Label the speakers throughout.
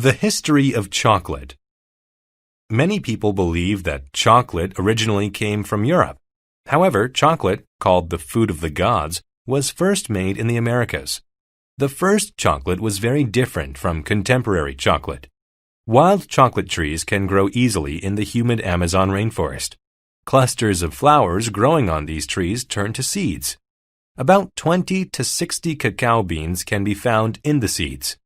Speaker 1: The history of chocolate. Many people believe that chocolate originally came from Europe. However, chocolate, called the food of the gods, was first made in the Americas. The first chocolate was very different from contemporary chocolate. Wild chocolate trees can grow easily in the humid Amazon rainforest. Clusters of flowers growing on these trees turn to seeds. About 20 to 60 cacao beans can be found in the seeds.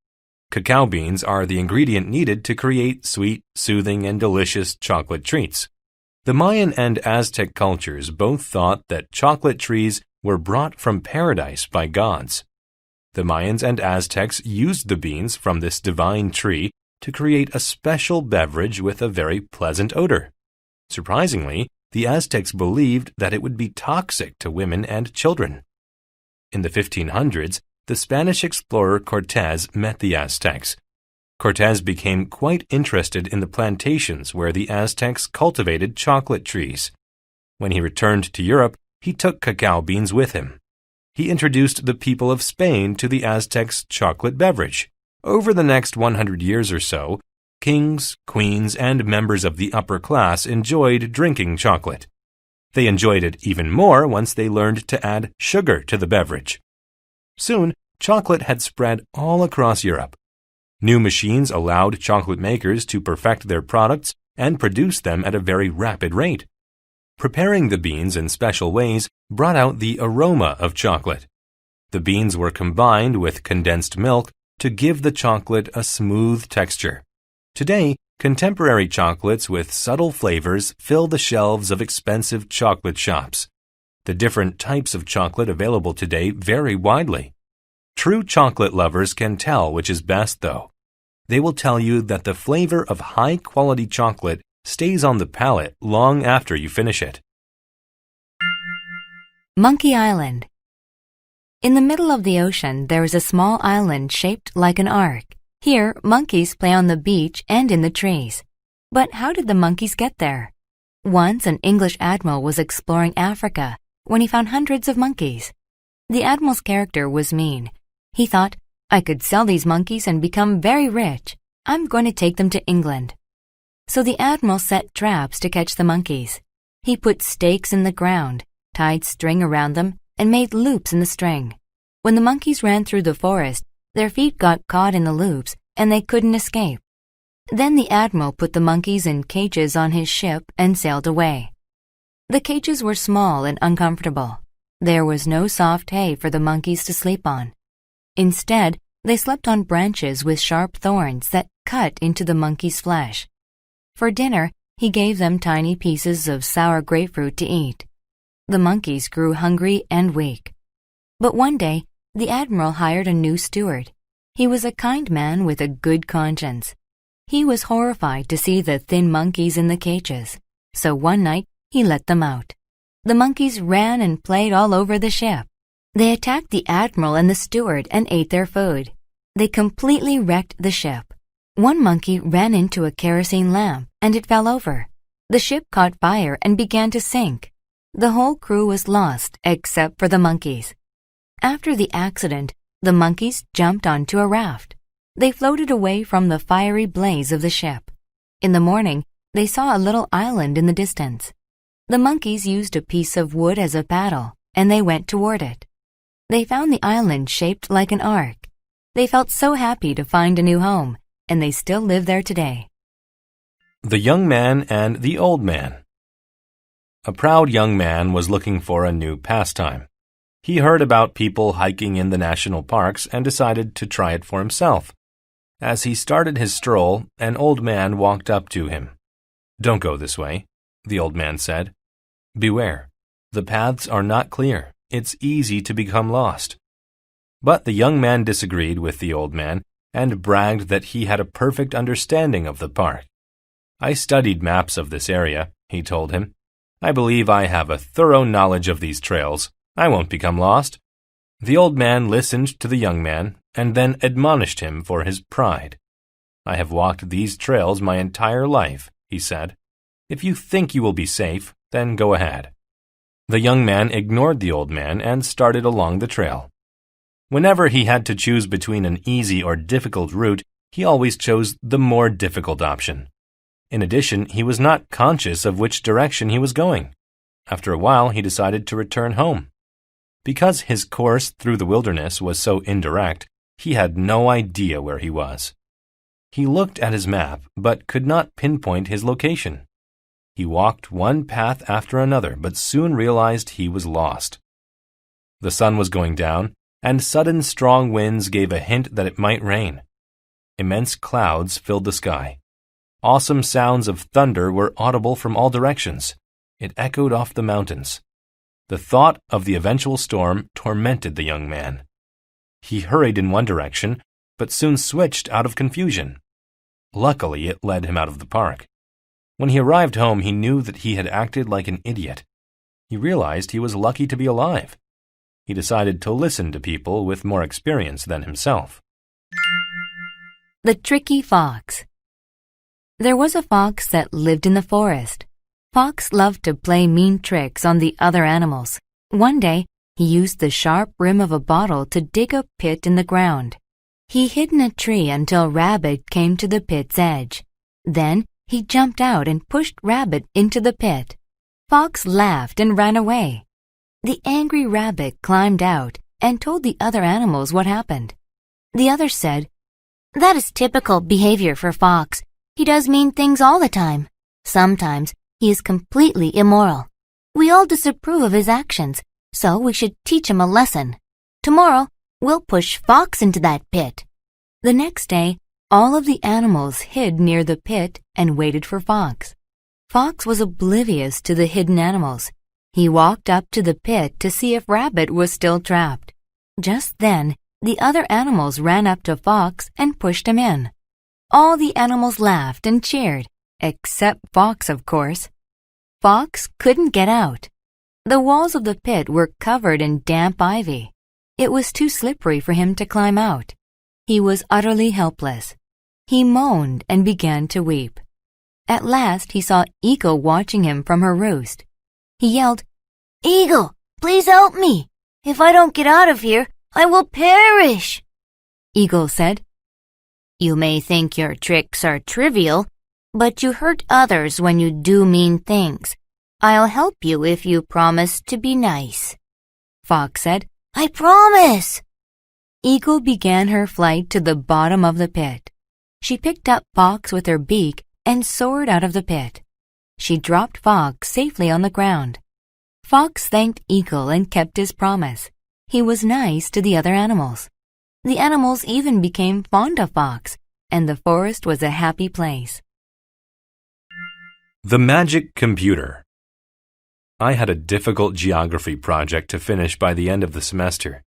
Speaker 1: Cacao beans are the ingredient needed to create sweet, soothing, and delicious chocolate treats. The Mayan and Aztec cultures both thought that chocolate trees were brought from paradise by gods. The Mayans and Aztecs used the beans from this divine tree to create a special beverage with a very pleasant odor. Surprisingly, the Aztecs believed that it would be toxic to women and children. In the 1500s, the Spanish explorer Cortés met the Aztecs. Cortés became quite interested in the plantations where the Aztecs cultivated chocolate trees. When he returned to Europe, he took cacao beans with him. He introduced the people of Spain to the Aztecs' chocolate beverage. Over the next 100 years or so, kings, queens, and members of the upper class enjoyed drinking chocolate. They enjoyed it even more once they learned to add sugar to the beverage. Soon, chocolate had spread all across Europe. New machines allowed chocolate makers to perfect their products and produce them at a very rapid rate. Preparing the beans in special ways brought out the aroma of chocolate. The beans were combined with condensed milk to give the chocolate a smooth texture. Today, contemporary chocolates with subtle flavors fill the shelves of expensive chocolate shops. The different types of chocolate available today vary widely. True chocolate lovers can tell which is best, though. They will tell you that the flavor of high-quality chocolate stays on the palate long after you finish it.
Speaker 2: Monkey Island. In the middle of the ocean, there is a small island shaped like an arc. Here, monkeys play on the beach and in the trees. But how did the monkeys get there? Once, an English admiral was exploring Africa when he found hundreds of monkeys. The admiral's character was mean. He thought, I could sell these monkeys and become very rich. I'm going to take them to England. So the admiral set traps to catch the monkeys. He put stakes in the ground, tied string around them, and made loops in the string. When the monkeys ran through the forest, their feet got caught in the loops and they couldn't escape. Then the admiral put the monkeys in cages on his ship and sailed away. The cages were small and uncomfortable. There was no soft hay for the monkeys to sleep on. Instead, they slept on branches with sharp thorns that cut into the monkey's flesh. For dinner, he gave them tiny pieces of sour grapefruit to eat. The monkeys grew hungry and weak. But one day, the admiral hired a new steward. He was a kind man with a good conscience. He was horrified to see the thin monkeys in the cages. So one night, he let them out. The monkeys ran and played all over the ship. They attacked the admiral and the steward and ate their food. They completely wrecked the ship. One monkey ran into a kerosene lamp and it fell over. The ship caught fire and began to sink. The whole crew was lost except for the monkeys. After the accident, the monkeys jumped onto a raft. They floated away from the fiery blaze of the ship. In the morning, they saw a little island in the distance. The monkeys used a piece of wood as a paddle, and they went toward it. They found the island shaped like an arc. They felt so happy to find a new home, and they still live there today.
Speaker 1: The Young Man and the Old Man. A proud young man was looking for a new pastime. He heard about people hiking in the national parks and decided to try it for himself. As he started his stroll, an old man walked up to him. "Don't go this way," the old man said. "Beware. The paths are not clear. It's easy to become lost." But the young man disagreed with the old man and bragged that he had a perfect understanding of the park. "I studied maps of this area," he told him. "I believe I have a thorough knowledge of these trails. I won't become lost." The old man listened to the young man and then admonished him for his pride. "I have walked these trails my entire life," he said. "If you think you will be safe, then go ahead." The young man ignored the old man and started along the trail. Whenever he had to choose between an easy or difficult route, He always chose the more difficult option. In addition, he was not conscious of which direction he was going. After a while, he decided to return home. Because his course through the wilderness was so indirect, he had no idea where he was. He looked at his map, but could not pinpoint his location. He walked one path after another, but soon realized he was lost. The sun was going down, and sudden strong winds gave a hint that it might rain. Immense clouds filled the sky. Awesome sounds of thunder were audible from all directions. It echoed off the mountains. The thought of the eventual storm tormented the young man. He hurried in one direction, but soon switched out of confusion. Luckily, it led him out of the park. When he arrived home, he knew that he had acted like an idiot. He realized he was lucky to be alive. He decided to listen to people with more experience than himself.
Speaker 2: The Tricky Fox. There was a fox that lived in the forest. Fox loved to play mean tricks on the other animals. One day, he used the sharp rim of a bottle to dig a pit in the ground. He hid in a tree until Rabbit came to the pit's edge. Then, he jumped out and pushed Rabbit into the pit. Fox laughed and ran away. The angry Rabbit climbed out and told the other animals what happened. The others said, "That is typical behavior for Fox. He does mean things all the time. Sometimes he is completely immoral. We all disapprove of his actions, so we should teach him a lesson. Tomorrow, we'll push Fox into that pit." The next day, all of the animals hid near the pit and waited for Fox. Fox was oblivious to the hidden animals. He walked up to the pit to see if Rabbit was still trapped. Just then, the other animals ran up to Fox and pushed him in. All the animals laughed and cheered, except Fox, of course. Fox couldn't get out. The walls of the pit were covered in damp ivy. It was too slippery for him to climb out. He was utterly helpless. He moaned and began to weep. At last he saw Eagle watching him from her roost. He yelled, "Eagle, please help me. If I don't get out of here, I will perish." Eagle said, "You may think your tricks are trivial, but you hurt others when you do mean things. I'll help you if you promise to be nice." Fox said, "I promise." Eagle began her flight to the bottom of the pit. She picked up Fox with her beak and soared out of the pit. She dropped Fox safely on the ground. Fox thanked Eagle and kept his promise. He was nice to the other animals. The animals even became fond of Fox, and the forest was a happy place.
Speaker 1: The Magic Computer. I had a difficult geography project to finish by the end of the semester.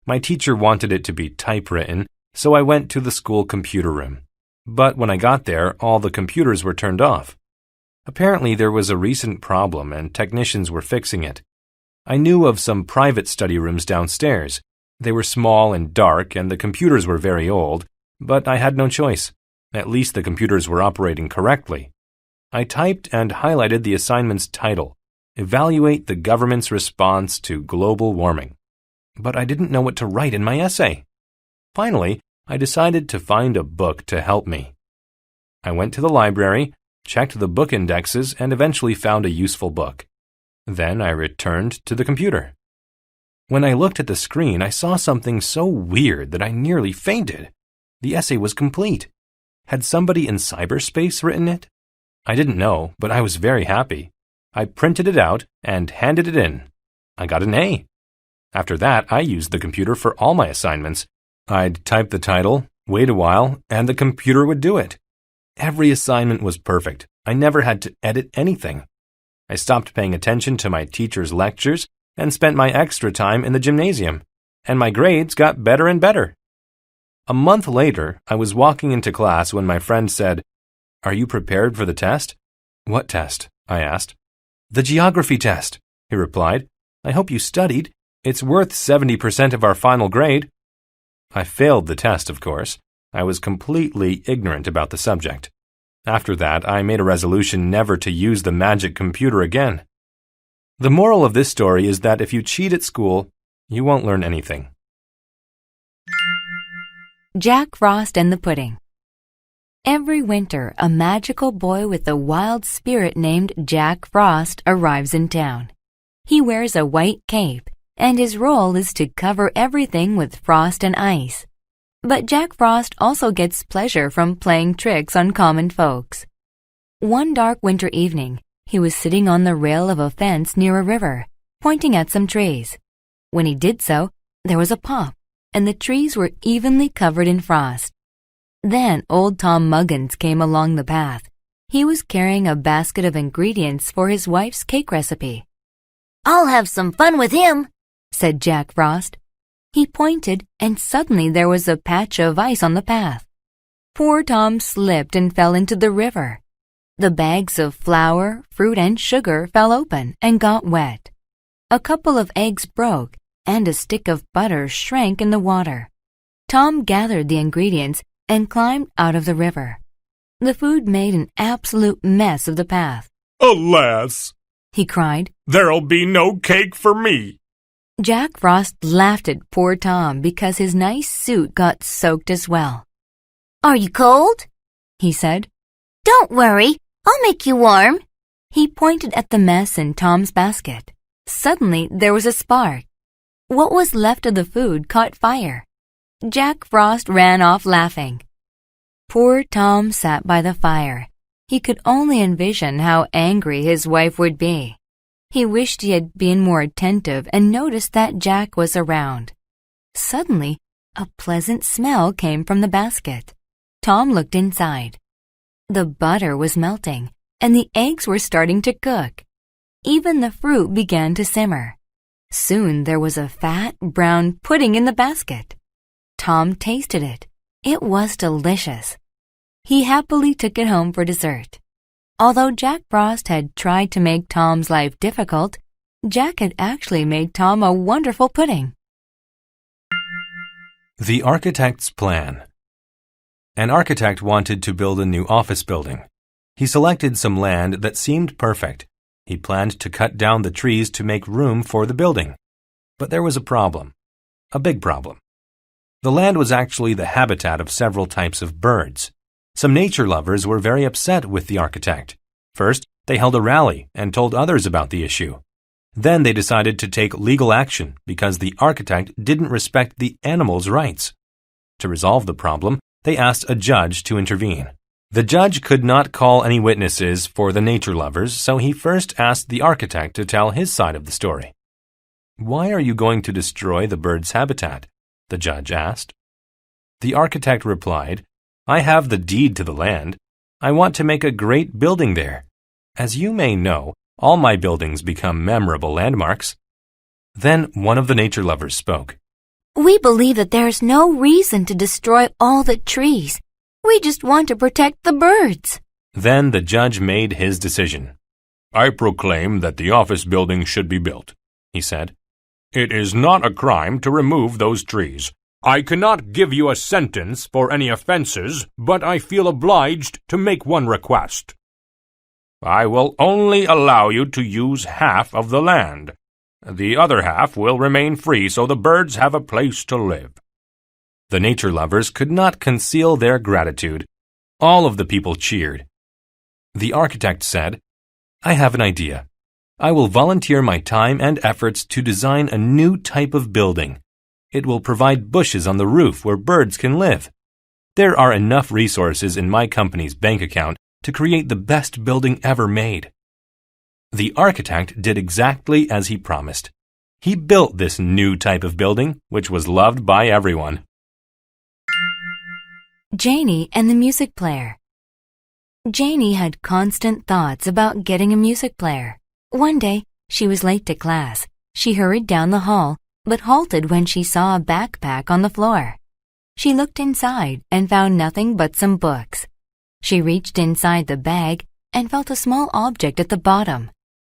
Speaker 1: My teacher wanted it to be typewritten, so I went to the school computer room. But when I got there, all the computers were turned off. Apparently, there was a recent problem and technicians were fixing it. I knew of some private study rooms downstairs. They were small and dark, and the computers were very old, but I had no choice. At least the computers were operating correctly. I typed and highlighted the assignment's title, Evaluate the Government's Response to Global Warming. But I didn't know what to write in my essay. Finally, I decided to find a book to help me. I went to the library, checked the book indexes, and eventually found a useful book. Then I returned to the computer. When I looked at the screen, I saw something so weird that I nearly fainted. The essay was complete. Had somebody in cyberspace written it? I didn't know, but I was very happy. I printed it out and handed it in. I got an A. After that, I used the computer for all my assignments. I'd type the title, wait a while, and the computer would do it. Every assignment was perfect. I never had to edit anything. I stopped paying attention to my teacher's lectures and spent my extra time in the gymnasium, and my grades got better and better. A month later, I was walking into class when my friend said, "Are you prepared for the test?" "What test?" I asked. "The geography test," he replied. "I hope you studied. It's worth 70% of our final grade." I failed the test, of course. I was completely ignorant about the subject. After that, I made a resolution never to use the magic computer again. The moral of this story is that if you cheat at school, you won't learn anything.
Speaker 2: Jack Frost and the Pudding. Every winter, a magical boy with a wild spirit named Jack Frost arrives in town. He wears a white cape, and his role is to cover everything with frost and ice. But Jack Frost also gets pleasure from playing tricks on common folks. One dark winter evening, he was sitting on the rail of a fence near a river, pointing at some trees. When he did so, there was a pop, and the trees were evenly covered in frost. Then old Tom Muggins came along the path. He was carrying a basket of ingredients for his wife's cake recipe.
Speaker 3: "I'll have some fun with him,"
Speaker 2: said Jack Frost. He pointed, and suddenly there was a patch of ice on the path. Poor Tom slipped and fell into the river. The bags of flour, fruit, and sugar fell open and got wet. A couple of eggs broke, and a stick of butter shrank in the water. Tom gathered the ingredients and climbed out of the river. The food made an absolute mess of the path.
Speaker 1: "Alas,"
Speaker 2: he cried,
Speaker 1: "there'll be no cake for me."
Speaker 2: Jack Frost laughed at poor Tom because his nice suit got soaked as well.
Speaker 3: "Are you cold?"
Speaker 2: he said.
Speaker 3: "Don't worry, I'll make you warm."
Speaker 2: He pointed at the mess in Tom's basket. Suddenly, there was a spark. What was left of the food caught fire. Jack Frost ran off laughing. Poor Tom sat by the fire. He could only envision how angry his wife would be. He wished he had been more attentive and noticed that Jack was around. Suddenly, a pleasant smell came from the basket. Tom looked inside. The butter was melting, and the eggs were starting to cook. Even the fruit began to simmer. Soon there was a fat, brown pudding in the basket. Tom tasted it. It was delicious. He happily took it home for dessert. Although Jack Frost had tried to make Tom's life difficult, Jack had actually made Tom a wonderful pudding.
Speaker 1: The architect's plan. An architect wanted to build a new office building. He selected some land that seemed perfect. He planned to cut down the trees to make room for the building. But there was a problem. A big problem. The land was actually the habitat of several types of birds. Some nature lovers were very upset with the architect. First, they held a rally and told others about the issue. Then they decided to take legal action because the architect didn't respect the animals' rights. To resolve the problem, they asked a judge to intervene. The judge could not call any witnesses for the nature lovers, so he first asked the architect to tell his side of the story. "Why are you going to destroy the bird's habitat?" the judge asked. The architect replied, "I have the deed to the land. I want to make a great building there. As you may know, all my buildings become memorable landmarks." Then one of the nature lovers spoke.
Speaker 3: "We believe that there is no reason to destroy all the trees. We just want to protect the birds."
Speaker 1: Then the judge made his decision. "I proclaim that the office building should be built," he said. "It is not a crime to remove those trees. I cannot give you a sentence for any offenses, but I feel obliged to make one request. I will only allow you to use half of the land. The other half will remain free so the birds have a place to live." The nature lovers could not conceal their gratitude. All of the people cheered. The architect said, "I have an idea. I will volunteer my time and efforts to design a new type of building. It will provide bushes on the roof where birds can live. There are enough resources in my company's bank account to create the best building ever made." The architect did exactly as he promised. He built this new type of building, which was loved by everyone.
Speaker 2: Janie and the music player. Janie had constant thoughts about getting a music player. One day, she was late to class. She hurried down the hall, but halted when she saw a backpack on the floor. She looked inside and found nothing but some books. She reached inside the bag and felt a small object at the bottom.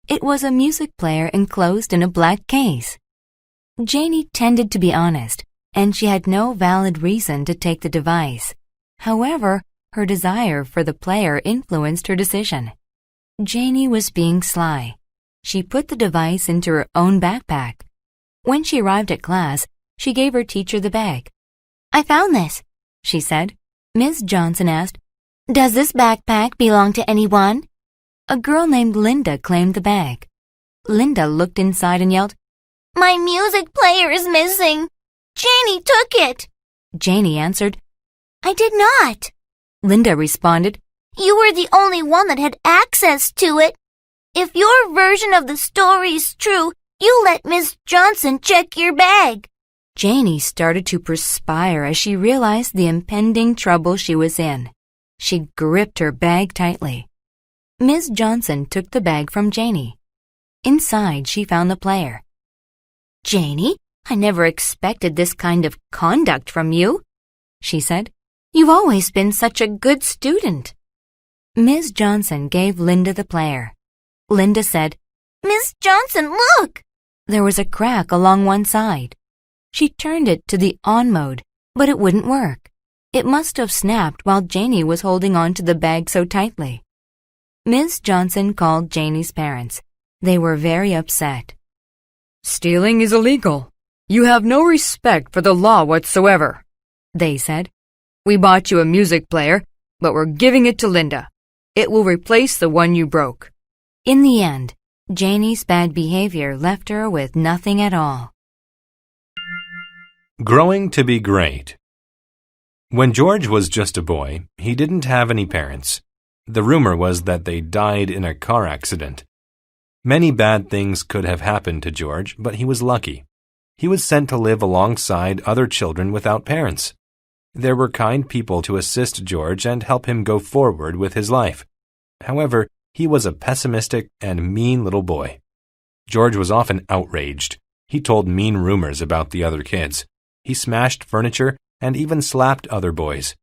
Speaker 2: It was a music player enclosed in a black case. Janie tended to be honest, and she had no valid reason to take the device. However, her desire for the player influenced her decision. Janie was being sly. She put the device into her own backpack. When she arrived at class, she gave her teacher the bag.
Speaker 3: "I found this,"
Speaker 2: she said. Ms. Johnson asked,
Speaker 3: Does this backpack belong to anyone?
Speaker 2: A girl named Linda claimed the bag. Linda looked inside and yelled,
Speaker 3: My music player is missing. Janie took it.
Speaker 2: Janie answered.
Speaker 3: I did not.
Speaker 2: Linda responded,
Speaker 3: You were the only one that had access to it. If your version of the story is true, you let Miss Johnson check your bag.
Speaker 2: Janie started to perspire as she realized the impending trouble she was in. She gripped her bag tightly. Miss Johnson took the bag from Janie. Inside, she found the player.
Speaker 3: Janie, I never expected this kind of conduct from you,
Speaker 2: she said.
Speaker 3: You've always been such a good student.
Speaker 2: Miss Johnson gave Linda the player. Linda said,
Speaker 3: Miss Johnson, look!
Speaker 2: There was a crack along one side. She turned it to the on mode, but it wouldn't work. It must have snapped while Janie was holding on to the bag so tightly. Miss Johnson called Janie's parents. They were very upset.
Speaker 4: Stealing is illegal. You have no respect for the law whatsoever,
Speaker 2: they said.
Speaker 4: We bought you a music player, but we're giving it to Linda. It will replace the one you broke.
Speaker 2: In the end, Janie's bad behavior left her with nothing at all.
Speaker 1: Growing to be great. When George was just a boy, he didn't have any parents. The rumor was that they died in a car accident. Many bad things could have happened to George, but he was lucky. He was sent to live alongside other children without parents. There were kind people to assist George and help him go forward with his life. However, he was a pessimistic and mean little boy. George was often outraged. He told mean rumors about the other kids. He smashed furniture and even slapped other boys.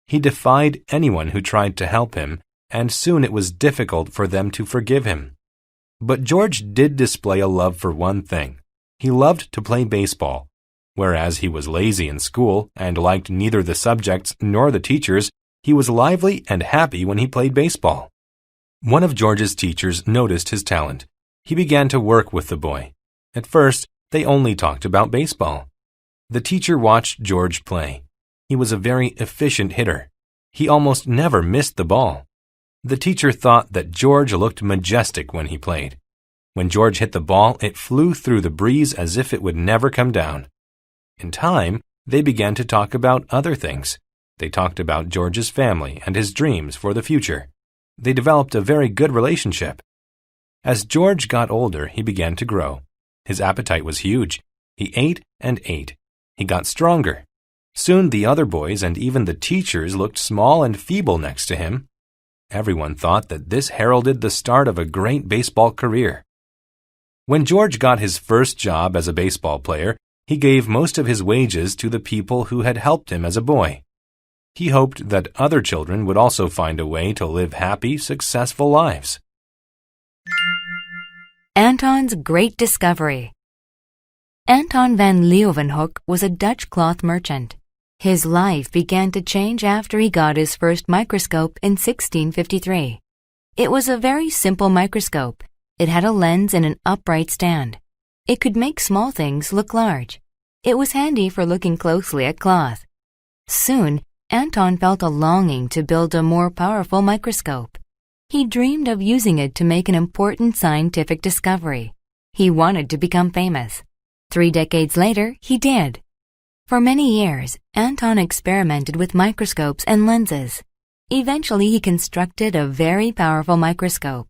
Speaker 1: He defied anyone who tried to help him, and soon it was difficult for them to forgive him. But George did display a love for one thing. He loved to play baseball. Whereas he was lazy in school and liked neither the subjects nor the teachers, he was lively and happy when he played baseball. One of George's teachers noticed his talent. He began to work with the boy. At first, they only talked about baseball. The teacher watched George play. He was a very efficient hitter. He almost never missed the ball. The teacher thought that George looked majestic when he played. When George hit the ball, it flew through the breeze as if it would never come down. In time, they began to talk about other things. They talked about George's family and his dreams for the future. They developed a very good relationship. As George got older, he began to grow. His appetite was huge. He ate and ate. He got stronger. Soon the other boys and even the teachers looked small and feeble next to him. Everyone thought that this heralded the start of a great baseball career. When George got his first job as a baseball player, he gave most of his wages to the people who had helped him as a boy. He hoped that other children would also find a way to live happy, successful lives.
Speaker 2: Anton's Great Discovery. Anton van Leeuwenhoek was a Dutch cloth merchant. His life began to change after he got his first microscope in 1653. It was a very simple microscope. It had a lens and an upright stand. It could make small things look large. It was handy for looking closely at cloth. Soon, Anton felt a longing to build a more powerful microscope. He dreamed of using it to make an important scientific discovery. He wanted to become famous. 3 decades later, he did. For many years, Anton experimented with microscopes and lenses. Eventually, he constructed a very powerful microscope.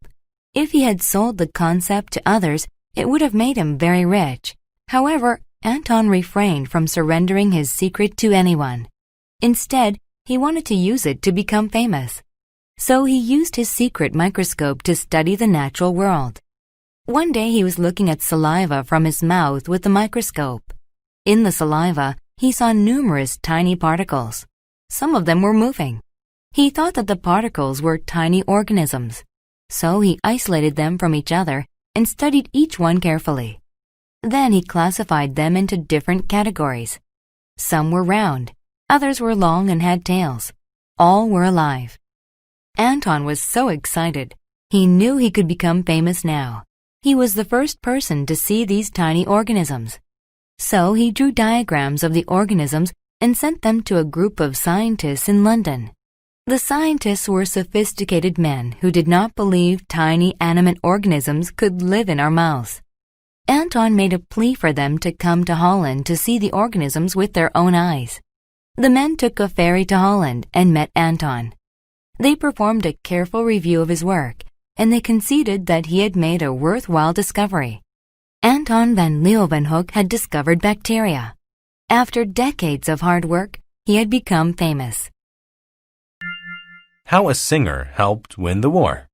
Speaker 2: If he had sold the concept to others, it would have made him very rich. However, Anton refrained from surrendering his secret to anyone. Instead, he wanted to use it to become famous. So he used his secret microscope to study the natural world. One day he was looking at saliva from his mouth with the microscope. In the saliva, he saw numerous tiny particles. Some of them were moving. He thought that the particles were tiny organisms. So he isolated them from each other and studied each one carefully. Then he classified them into different categories. Some were round, others were long and had tails. All were alive. Anton was so excited. He knew he could become famous now. He was the first person to see these tiny organisms. So he drew diagrams of the organisms and sent them to a group of scientists in London. The scientists were sophisticated men who did not believe tiny animate organisms could live in our mouths. Anton made a plea for them to come to Holland to see the organisms with their own eyes. The men took a ferry to Holland and met Anton. They performed a careful review of his work, and they conceded that he had made a worthwhile discovery. Anton van Leeuwenhoek had discovered bacteria. After decades of hard work, he had become famous.
Speaker 1: How a singer helped win the war.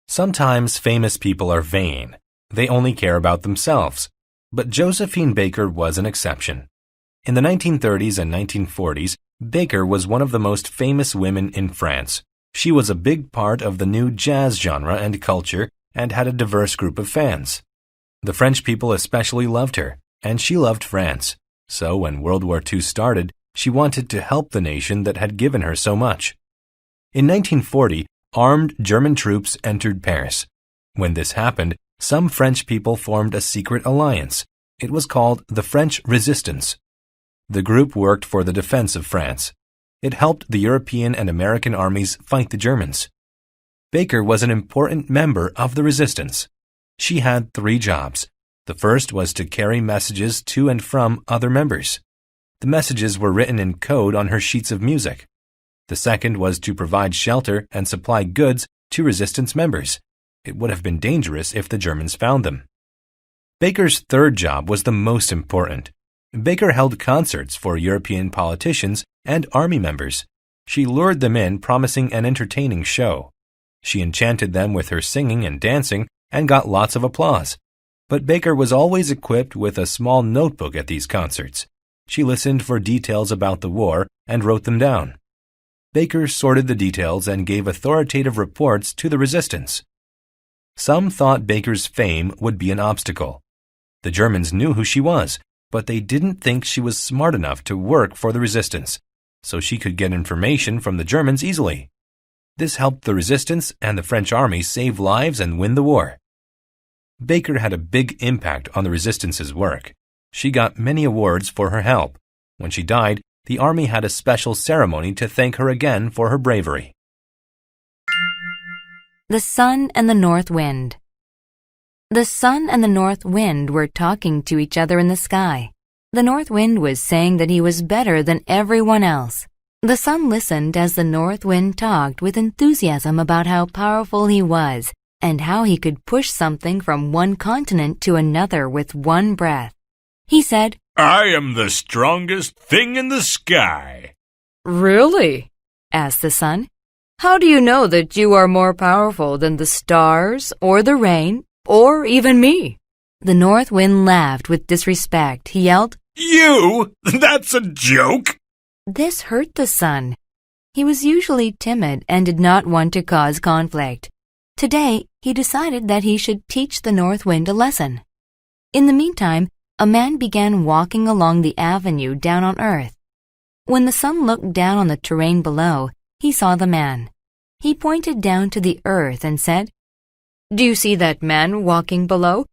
Speaker 1: Sometimes famous people are vain. They only care about themselves. But Josephine Baker was an exception. In the 1930s and 1940s, Baker was one of the most famous women in France. She was a big part of the new jazz genre and culture and had a diverse group of fans. The French people especially loved her, and she loved France. So when World War II started, she wanted to help the nation that had given her so much. In 1940, armed German troops entered Paris. When this happened, some French people formed a secret alliance. It was called the French Resistance. The group worked for the defense of France. It helped the European and American armies fight the Germans. Baker was an important member of the resistance. She had 3 jobs. The first was to carry messages to and from other members. The messages were written in code on her sheets of music. The second was to provide shelter and supply goods to resistance members. It would have been dangerous if the Germans found them. Baker's third job was the most important. Baker held concerts for European politicians and army members. She lured them in, promising an entertaining show. She enchanted them with her singing and dancing and got lots of applause. But Baker was always equipped with a small notebook at these concerts. She listened for details about the war and wrote them down. Baker sorted the details and gave authoritative reports to the resistance. Some thought Baker's fame would be an obstacle. The Germans knew who she was, but they didn't think she was smart enough to work for the resistance, so she could get information from the Germans easily. This helped the resistance and the French army save lives and win the war. Baker had a big impact on the resistance's work. She got many awards for her help. When she died, the army had a special ceremony to thank her again for her bravery.
Speaker 2: The Sun and the North Wind. The sun and the north wind were talking to each other in the sky. The north wind was saying that he was better than everyone else. The sun listened as the north wind talked with enthusiasm about how powerful he was and how he could push something from one continent to another with one breath. He said,
Speaker 5: "I am the strongest thing in the sky."
Speaker 4: Really? Asked the sun. How do you know that you are more powerful than the stars or the rain or even me?
Speaker 2: The north wind laughed with disrespect. He yelled,
Speaker 5: You? That's a joke.
Speaker 2: This hurt the sun. He was usually timid and did not want to cause conflict. Today, he decided that he should teach the north wind a lesson. In the meantime, a man began walking along the avenue down on earth. When the sun looked down on the terrain below, he saw the man. He pointed down to the earth and said,
Speaker 4: Do you see that man walking below?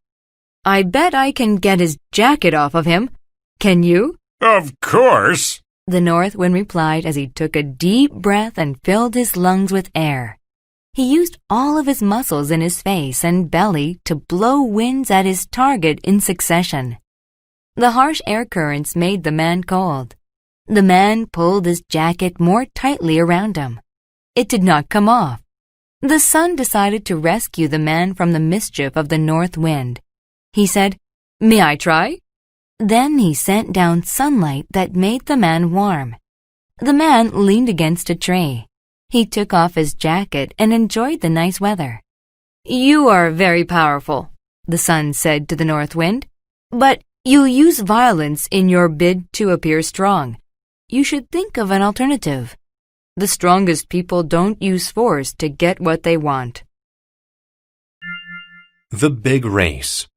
Speaker 4: I bet I can get his jacket off of him. Can you?
Speaker 5: Of course.
Speaker 2: The north wind replied as he took a deep breath and filled his lungs with air. He used all of his muscles in his face and belly to blow winds at his target in succession. The harsh air currents made the man cold. The man pulled his jacket more tightly around him. It did not come off. The sun decided to rescue the man from the mischief of the north wind. He said, May I try? Then he sent down sunlight that made the man warm. The man leaned against a tree. He took off his jacket and enjoyed the nice weather.
Speaker 4: You are very powerful, the sun said to the north wind, but you use violence in your bid to appear strong. You should think of an alternative. The strongest people don't use force to get what they want.
Speaker 1: The Big Race.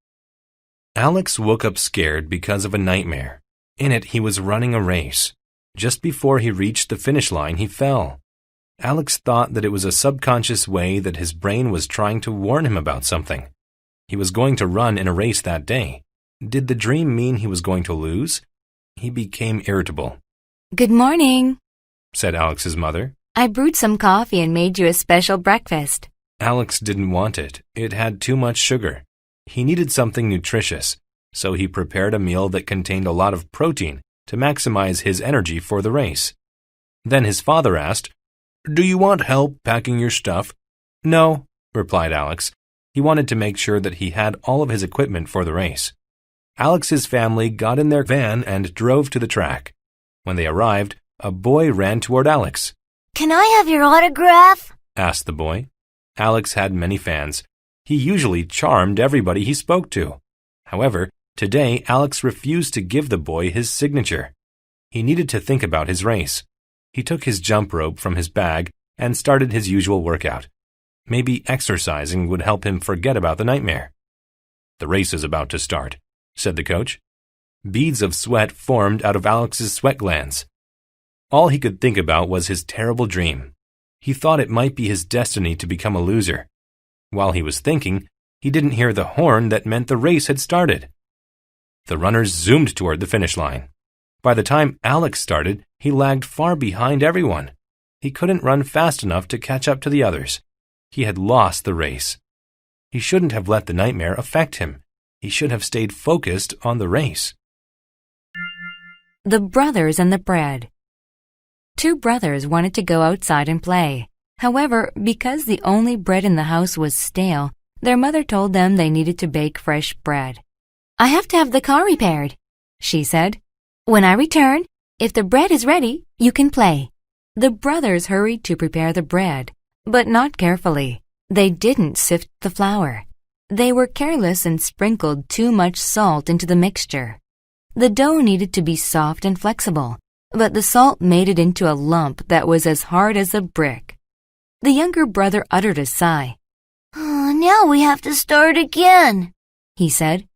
Speaker 1: Alex woke up scared because of a nightmare. In it, he was running a race. Just before he reached the finish line, he fell. Alex thought that it was a subconscious way that his brain was trying to warn him about something. He was going to run in a race that day. Did the dream mean he was going to lose? He became irritable.
Speaker 2: Good morning,
Speaker 1: said Alex's mother.
Speaker 2: I brewed some coffee and made you a special breakfast.
Speaker 1: Alex didn't want it. It had too much sugar. He needed something nutritious, so he prepared a meal that contained a lot of protein to maximize his energy for the race. Then his father asked, "Do you want help packing your stuff?" "No," replied Alex. He wanted to make sure that he had all of his equipment for the race. Alex's family got in their van and drove to the track. When they arrived, a boy ran toward Alex.
Speaker 3: Can I have your autograph?
Speaker 1: Asked the boy. Alex had many fans. He usually charmed everybody he spoke to. However, today Alex refused to give the boy his signature. He needed to think about his race. He took his jump rope from his bag and started his usual workout. Maybe exercising would help him forget about the nightmare. "The race is about to start," said the coach. Beads of sweat formed out of Alex's sweat glands. All he could think about was his terrible dream. He thought it might be his destiny to become a loser. While he was thinking, he didn't hear the horn that meant the race had started. The runners zoomed toward the finish line. By the time Alex started, he lagged far behind everyone. He couldn't run fast enough to catch up to the others. He had lost the race. He shouldn't have let the nightmare affect him. He should have stayed focused on the race.
Speaker 2: The brothers and the bread. Two brothers wanted to go outside and play. However, because the only bread in the house was stale, their mother told them they needed to bake fresh bread. "I have to have the car repaired," she said. "When I return, if the bread is ready, you can play." The brothers hurried to prepare the bread, but not carefully. They didn't sift the flour. They were careless and sprinkled too much salt into the mixture. The dough needed to be soft and flexible, but the salt made it into a lump that was as hard as a brick. The younger brother uttered a sigh.
Speaker 3: Now we have to start again,
Speaker 2: he said.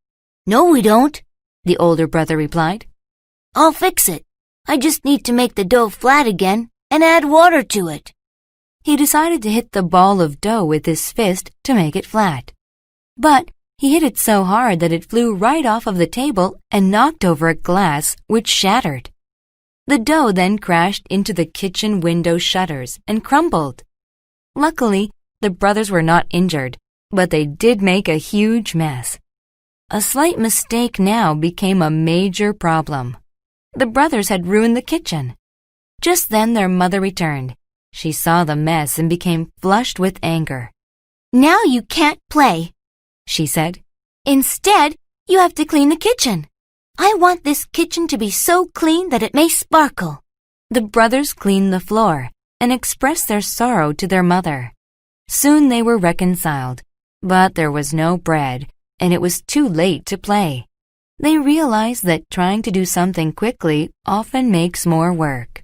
Speaker 3: "No, we don't,"
Speaker 2: The older brother replied.
Speaker 3: "I'll fix it. I just need to make the dough flat again and add water to it."
Speaker 2: He decided to hit the ball of dough with his fist to make it flat. But he hit it so hard that it flew right off of the table and knocked over a glass, which shattered. The dough then crashed into the kitchen window shutters and crumbled. Luckily, the brothers were not injured, but they did make a huge mess. A slight mistake now became a major problem. The brothers had ruined the kitchen. Just then their mother returned. She saw the mess and became flushed with anger.
Speaker 3: "Now you can't play,"
Speaker 2: she said.
Speaker 3: "Instead, you have to clean the kitchen. I want this kitchen to be so clean that it may sparkle."
Speaker 2: The brothers cleaned the floor and expressed their sorrow to their mother. Soon they were reconciled, but there was no bread, and it was too late to play. They realized that trying to do something quickly often makes more work.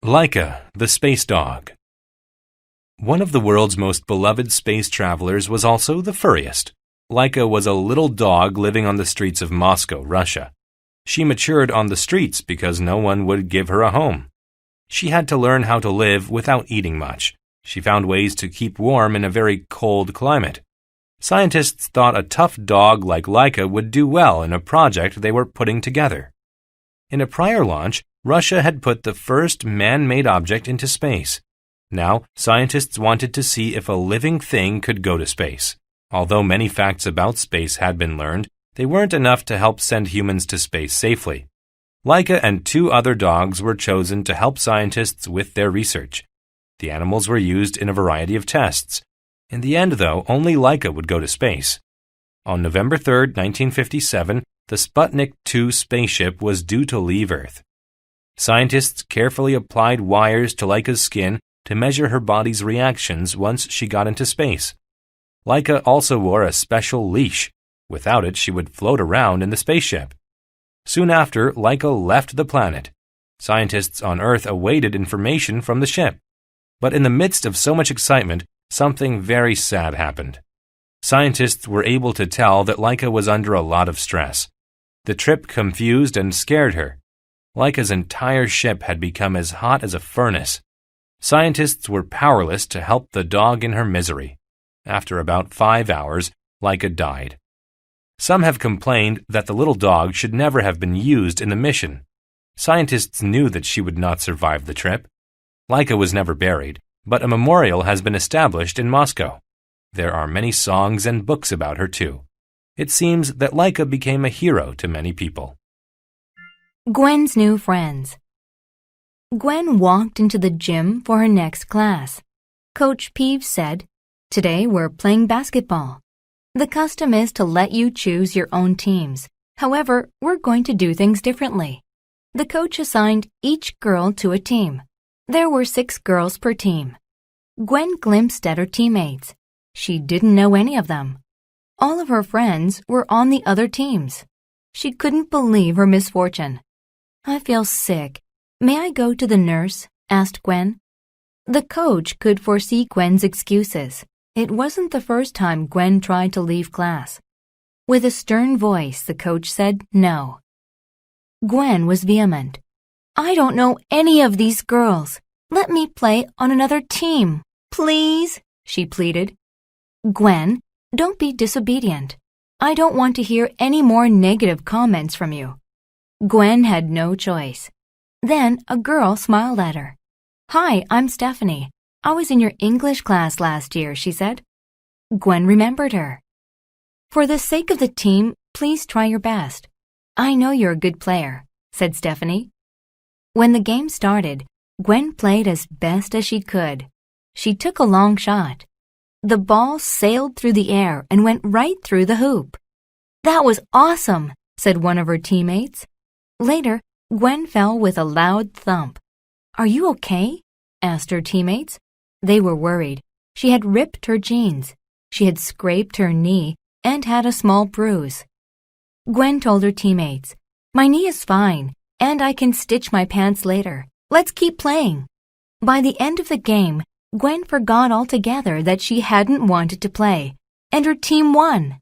Speaker 1: Laika, the space dog. One of the world's most beloved space travelers was also the furriest. Laika was a little dog living on the streets of Moscow, Russia. She matured on the streets because no one would give her a home. She had to learn how to live without eating much. She found ways to keep warm in a very cold climate. Scientists thought a tough dog like Laika would do well in a project they were putting together. In a prior launch, Russia had put the first man-made object into space. Now, scientists wanted to see if a living thing could go to space. Although many facts about space had been learned, they weren't enough to help send humans to space safely. Laika and 2 other dogs were chosen to help scientists with their research. The animals were used in a variety of tests. In the end, though, only Laika would go to space. On November 3, 1957, the Sputnik 2 spaceship was due to leave Earth. Scientists carefully applied wires to Laika's skin to measure her body's reactions once she got into space. Laika also wore a special leash. Without it, she would float around in the spaceship. Soon after, Laika left the planet. Scientists on Earth awaited information from the ship. But in the midst of so much excitement, something very sad happened. Scientists were able to tell that Laika was under a lot of stress. The trip confused and scared her. Laika's entire ship had become as hot as a furnace. Scientists were powerless to help the dog in her misery. After about 5 hours, Laika died. Some have complained that the little dog should never have been used in the mission. Scientists knew that she would not survive the trip. Laika was never buried, but a memorial has been established in Moscow. There are many songs and books about her too. It seems that Laika became a hero to many people.
Speaker 2: Gwen's new friends. Gwen walked into the gym for her next class. Coach Peeves said, "Today we're playing basketball. The custom is to let you choose your own teams. However, we're going to do things differently." The coach assigned each girl to a team. There were 6 girls per team. Gwen glimpsed at her teammates. She didn't know any of them. All of her friends were on the other teams. She couldn't believe her misfortune. "I feel sick. May I go to the nurse?" asked Gwen. The coach could foresee Gwen's excuses. It wasn't the first time Gwen tried to leave class. With a stern voice, the coach said no. Gwen was vehement. "I don't know any of these girls. Let me play on another team, please," she pleaded. "Gwen, don't be disobedient. I don't want to hear any more negative comments from you." Gwen had no choice. Then a girl smiled at her. "Hi, I'm Stephanie. I was in your English class last year," she said. Gwen remembered her. "For the sake of the team, please try your best. I know you're a good player," said Stephanie. When the game started, Gwen played as best as she could. She took a long shot. The ball sailed through the air and went right through the hoop. "That was awesome," said one of her teammates. Later, Gwen fell with a loud thump. "Are you okay?" asked her teammates. They were worried. She had ripped her jeans. She had scraped her knee and had a small bruise. Gwen told her teammates, "My knee is fine, and I can stitch my pants later. Let's keep playing." By the end of the game, Gwen forgot altogether that she hadn't wanted to play, and her team won.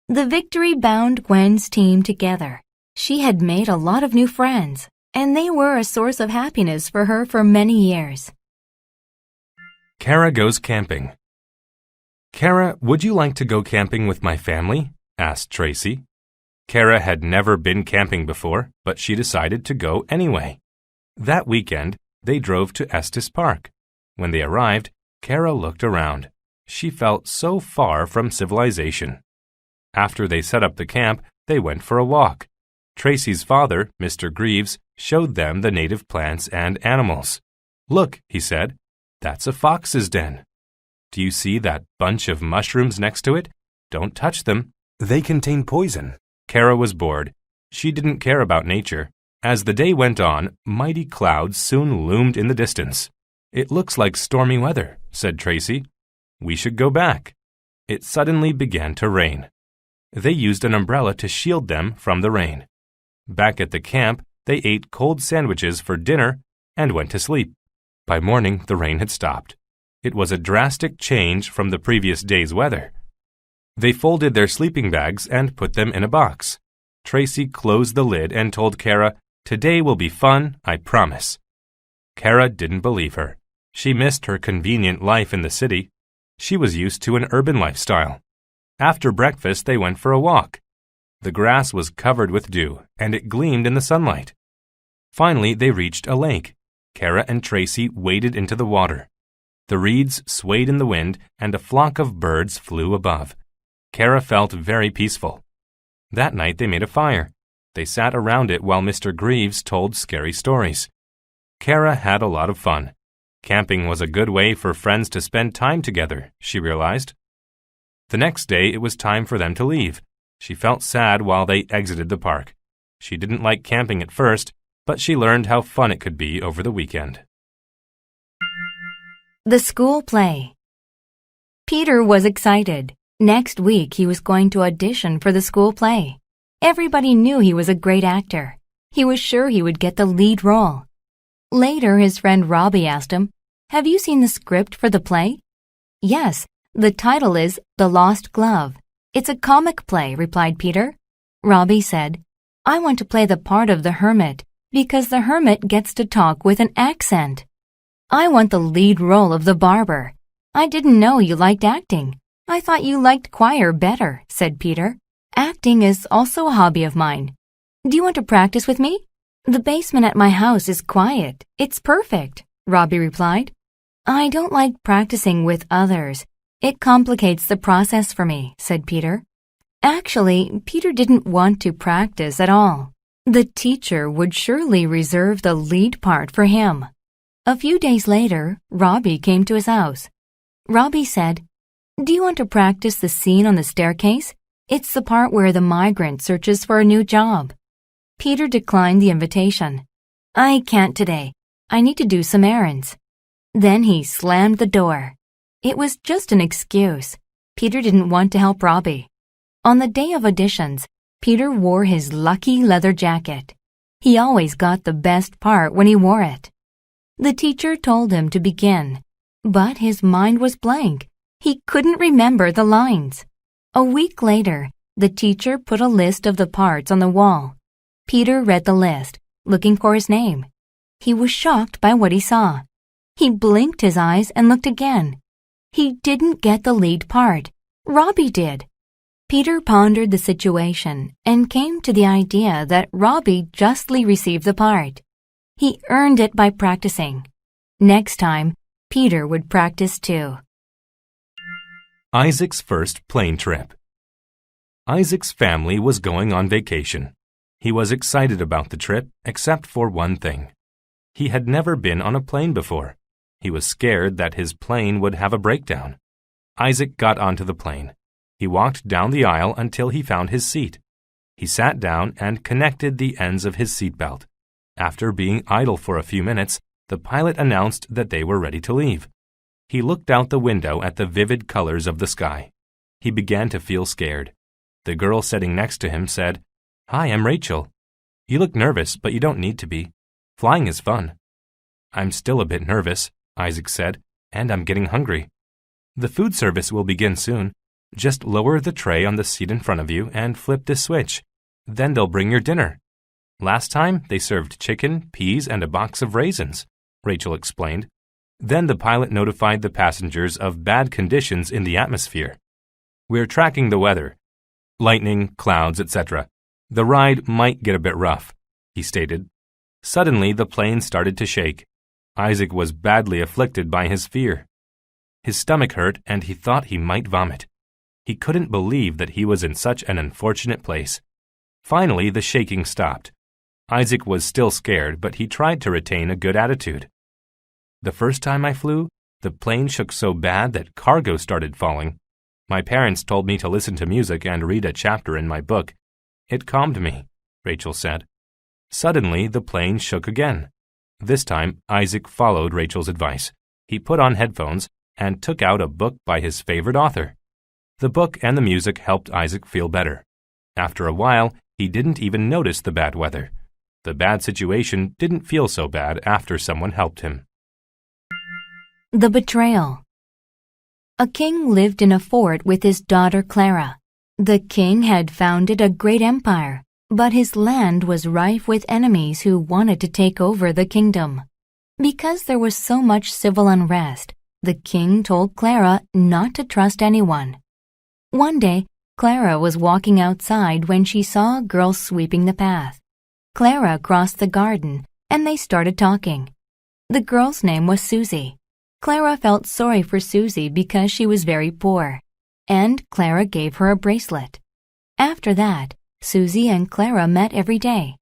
Speaker 2: The victory bound Gwen's team together. She had made a lot of new friends, and they were a source of happiness for her for many years.
Speaker 1: Kara goes camping. "Kara, would you like to go camping with my family?" asked Tracy. Kara had never been camping before, but she decided to go anyway. That weekend, they drove to Estes Park. When they arrived, Kara looked around. She felt so far from civilization. After they set up the camp, they went for a walk. Tracy's father, Mr. Greaves, showed them the native plants and animals. "Look," he said, "that's a fox's den. Do you see that bunch of mushrooms next to it? Don't touch them. They contain poison." Kara was bored. She didn't care about nature. As the day went on, mighty clouds soon loomed in the distance. "It looks like stormy weather," said Tracy. "We should go back." It suddenly began to rain. They used an umbrella to shield them from the rain. Back at the camp, they ate cold sandwiches for dinner and went to sleep. By morning, the rain had stopped. It was a drastic change from the previous day's weather. They folded their sleeping bags and put them in a box. Tracy closed the lid and told Kara, "Today will be fun, I promise." Kara didn't believe her. She missed her convenient life in the city. She was used to an urban lifestyle. After breakfast, they went for a walk. The grass was covered with dew, and it gleamed in the sunlight. Finally, they reached a lake. Kara and Tracy waded into the water. The reeds swayed in the wind, and a flock of birds flew above. Kara felt very peaceful. That night, they made a fire. They sat around it while Mr. Greaves told scary stories. Kara had a lot of fun. Camping was a good way for friends to spend time together, she realized. The next day, it was time for them to leave. She felt sad while they exited the park. She didn't like camping at first, but she learned how fun it could be over the weekend.
Speaker 2: The school play. Peter was excited. Next week, he was going to audition for the school play. Everybody knew he was a great actor. He was sure he would get the lead role. Later, his friend Robbie asked him, "Have you seen the script for the play?" "Yes, the title is The Lost Glove. It's a comic play," replied Peter. Robbie said, "I want to play the part of the hermit because the hermit gets to talk with an accent." "I want the lead role of the barber. I didn't know you liked acting. I thought you liked choir better," said Peter. "Acting is also a hobby of mine. Do you want to practice with me? The basement at my house is quiet. It's perfect," Robbie replied. I don't like practicing with others. It complicates the process for me, said Peter. Actually, Peter didn't want to practice at all. The teacher would surely reserve the lead part for him. A few days later, Robbie came to his house. Robbie said, Do you want to practice the scene on the staircase? It's the part where the migrant searches for a new job. Peter declined the invitation. I can't today. I need to do some errands. Then he slammed the door. It was just an excuse. Peter didn't want to help Robbie. On the day of auditions, Peter wore his lucky leather jacket. He always got the best part when he wore it. The teacher told him to begin, but his mind was blank. He couldn't remember the lines. A week later, the teacher put a list of the parts on the wall. Peter read the list, looking for his name. He was shocked by what he saw. He blinked his eyes and looked again. He didn't get the lead part. Robbie did. Peter pondered the situation and came to the idea that Robbie justly received the part. He earned it by practicing. Next time, Peter would practice too.
Speaker 1: Isaac's first plane trip. Isaac's family was going on vacation. He was excited about the trip, except for one thing. He had never been on a plane before. He was scared that his plane would have a breakdown. Isaac got onto the plane. He walked down the aisle until he found his seat. He sat down and connected the ends of his seatbelt. After being idle for a few minutes, the pilot announced that they were ready to leave. He looked out the window at the vivid colors of the sky. He began to feel scared. The girl sitting next to him said, Hi, I'm Rachel. You look nervous, but you don't need to be. Flying is fun. I'm still a bit nervous, Isaac said, and I'm getting hungry. The food service will begin soon. Just lower the tray on the seat in front of you and flip this switch. Then they'll bring your dinner. Last time, they served chicken, peas, and a box of raisins, Rachel explained. Then the pilot notified the passengers of bad conditions in the atmosphere. We're tracking the weather. Lightning, clouds, etc. The ride might get a bit rough, he stated. Suddenly, the plane started to shake. Isaac was badly afflicted by his fear. His stomach hurt and he thought he might vomit. He couldn't believe that he was in such an unfortunate place. Finally, the shaking stopped. Isaac was still scared, but he tried to retain a good attitude. The first time I flew, the plane shook so bad that cargo started falling. My parents told me to listen to music and read a chapter in my book. It calmed me, Rachel said. Suddenly, the plane shook again. This time, Isaac followed Rachel's advice. He put on headphones and took out a book by his favorite author. The book and the music helped Isaac feel better. After a while, he didn't even notice the bad weather. The bad situation didn't feel so bad after someone helped him.
Speaker 2: The betrayal. A king lived in a fort with his daughter Clara. The king had founded a great empire, but his land was rife with enemies who wanted to take over the kingdom. Because there was so much civil unrest, the king told Clara not to trust anyone. One day, Clara was walking outside when she saw a girl sweeping the path. Clara crossed the garden, and they started talking. The girl's name was Susie. Clara felt sorry for Susie because she was very poor, and Clara gave her a bracelet. After that, Susie and Clara met every day.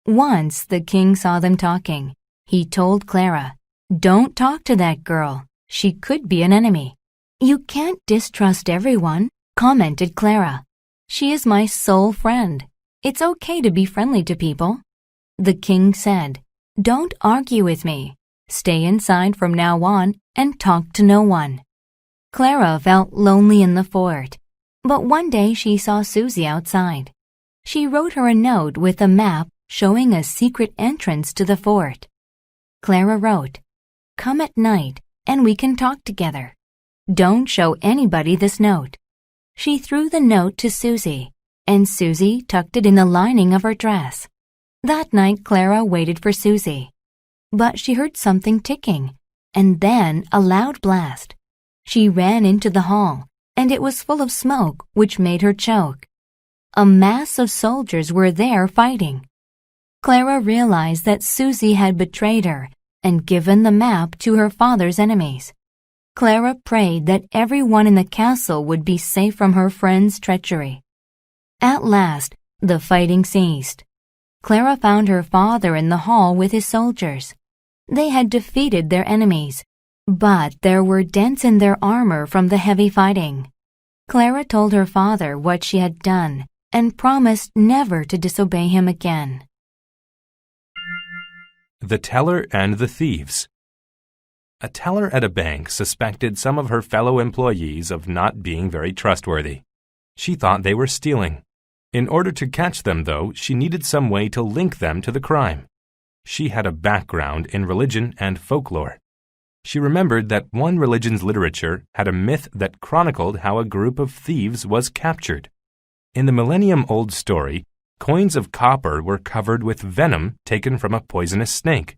Speaker 2: Once the king saw them talking. He told Clara, "Don't talk to that girl. She could be an enemy." "You can't distrust everyone," commented Clara. "She is my sole friend. It's okay to be friendly to people." The king said, "Don't argue with me. Stay inside from now on and talk to no one." Clara felt lonely in the fort, but one day she saw Susie outside. She wrote her a note with a map showing a secret entrance to the fort. Clara wrote, "Come at night and we can talk together. Don't show anybody this note." She threw the note to Susie, and Susie tucked it in the lining of her dress. That night Clara waited for Susie. But she heard something ticking, and then a loud blast. She ran into the hall, and it was full of smoke, which made her choke. A mass of soldiers were there fighting. Clara realized that Susie had betrayed her and given the map to her father's enemies. Clara prayed that everyone in the castle would be safe from her friend's treachery. At last, the fighting ceased. Clara found her father in the hall with his soldiers. They had defeated their enemies, but there were dents in their armor from the heavy fighting. Clara told her father what she had done and promised never to disobey him again.
Speaker 1: The Teller and the Thieves. A teller at a bank suspected some of her fellow employees of not being very trustworthy. She thought they were stealing. In order to catch them, though, she needed some way to link them to the crime. She had a background in religion and folklore. She remembered that one religion's literature had a myth that chronicled how a group of thieves was captured. In the millennium-old story, coins of copper were covered with venom taken from a poisonous snake.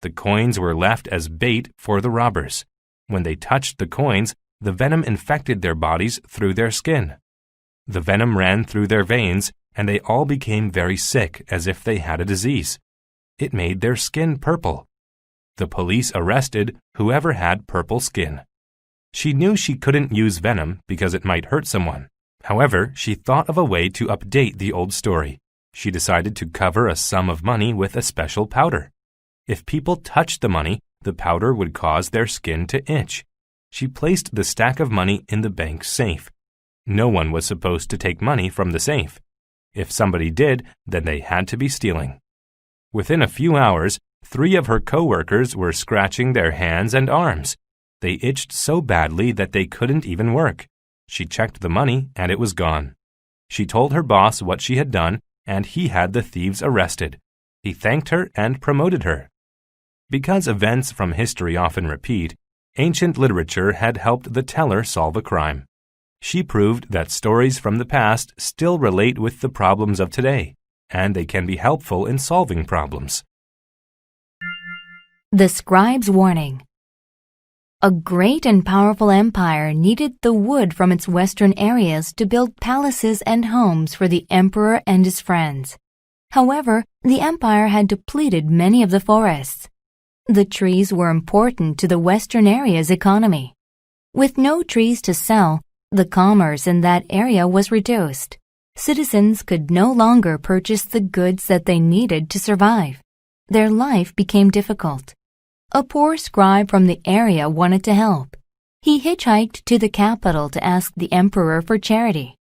Speaker 1: The coins were left as bait for the robbers. When they touched the coins, the venom infected their bodies through their skin. The venom ran through their veins, and they all became very sick, as if they had a disease. It made their skin purple. The police arrested whoever had purple skin. She knew she couldn't use venom because it might hurt someone. However, she thought of a way to update the old story. She decided to cover a sum of money with a special powder. If people touched the money, the powder would cause their skin to itch. She placed the stack of money in the bank's safe. No one was supposed to take money from the safe. If somebody did, then they had to be stealing. Within a few hours, 3 of her co-workers were scratching their hands and arms. They itched so badly that they couldn't even work. She checked the money, and it was gone. She told her boss what she had done, and he had the thieves arrested. He thanked her and promoted her. Because events from history often repeat, ancient literature had helped the teller solve a crime. She proved that stories from the past still relate with the problems of today, and they can be helpful in solving problems.
Speaker 2: The Scribe's Warning. A great and powerful empire needed the wood from its western areas to build palaces and homes for the emperor and his friends. However, the empire had depleted many of the forests. The trees were important to the western area's economy. With no trees to sell, the commerce in that area was reduced. Citizens could no longer purchase the goods that they needed to survive. Their life became difficult. A poor scribe from the area wanted to help. He hitchhiked to the capital to ask the emperor for charity.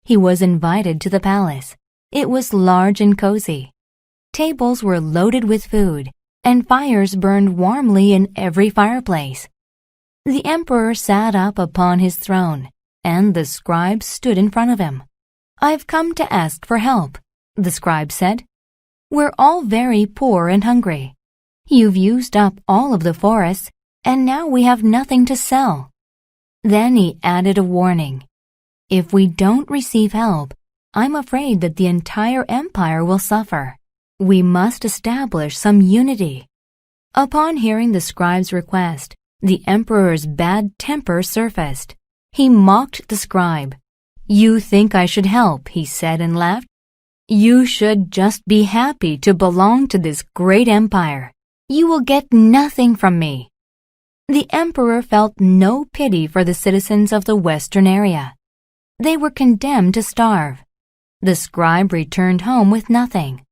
Speaker 2: He was invited to the palace. It was large and cozy. Tables were loaded with food, and fires burned warmly in every fireplace. The emperor sat up upon his throne, and the scribe stood in front of him. "I've come to ask for help," the scribe said. "We're all very poor and hungry. You've used up all of the forests, and now we have nothing to sell." Then he added a warning. "If we don't receive help, I'm afraid that the entire empire will suffer. We must establish some unity." Upon hearing the scribe's request, the emperor's bad temper surfaced. He mocked the scribe. "You think I should help," he said and laughed. "You should just be happy to belong to this great empire. You will get nothing from me." The emperor felt no pity for the citizens of the western area. They were condemned to starve. The scribe returned home with nothing.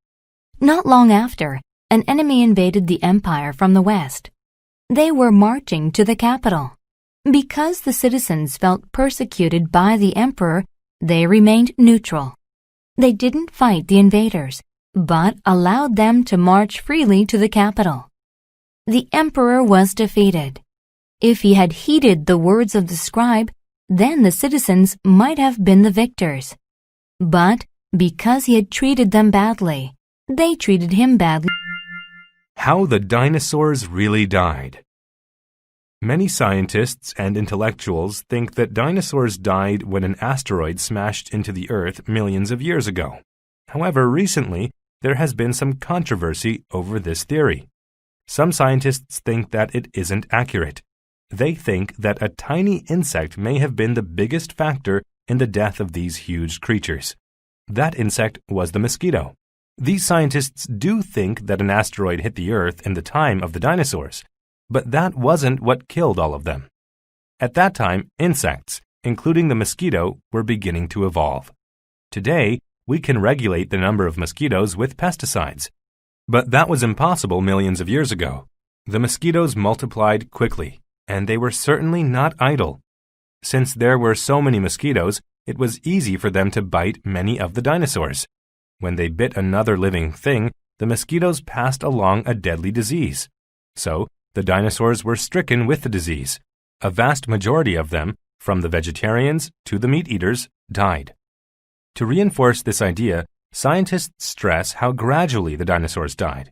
Speaker 2: Not long after, an enemy invaded the empire from the west. They were marching to the capital. Because the citizens felt persecuted by the emperor, they remained neutral. They didn't fight the invaders, but allowed them to march freely to the capital. The emperor was defeated. If he had heeded the words of the scribe, then the citizens might have been the victors. But because he had treated them badly, they treated him badly.
Speaker 1: How the dinosaurs really died. Many scientists and intellectuals think that dinosaurs died when an asteroid smashed into the Earth millions of years ago. However, recently, there has been some controversy over this theory. Some scientists think that it isn't accurate. They think that a tiny insect may have been the biggest factor in the death of these huge creatures. That insect was the mosquito. These scientists do think that an asteroid hit the Earth in the time of the dinosaurs, but that wasn't what killed all of them. At that time, insects, including the mosquito, were beginning to evolve. Today, we can regulate the number of mosquitoes with pesticides. But that was impossible millions of years ago. The mosquitoes multiplied quickly, and they were certainly not idle. Since there were so many mosquitoes, it was easy for them to bite many of the dinosaurs. When they bit another living thing, the mosquitoes passed along a deadly disease. So, the dinosaurs were stricken with the disease. A vast majority of them, from the vegetarians to the meat eaters, died. To reinforce this idea, scientists stress how gradually the dinosaurs died.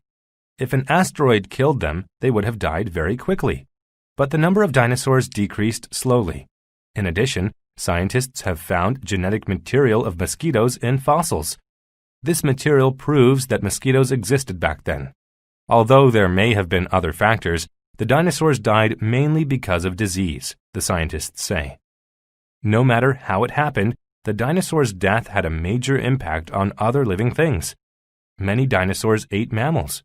Speaker 1: If an asteroid killed them, they would have died very quickly. But the number of dinosaurs decreased slowly. In addition, scientists have found genetic material of mosquitoes in fossils. This material proves that mosquitoes existed back then. Although there may have been other factors, the dinosaurs died mainly because of disease, the scientists say. No matter how it happened, the dinosaurs' death had a major impact on other living things. Many dinosaurs ate mammals.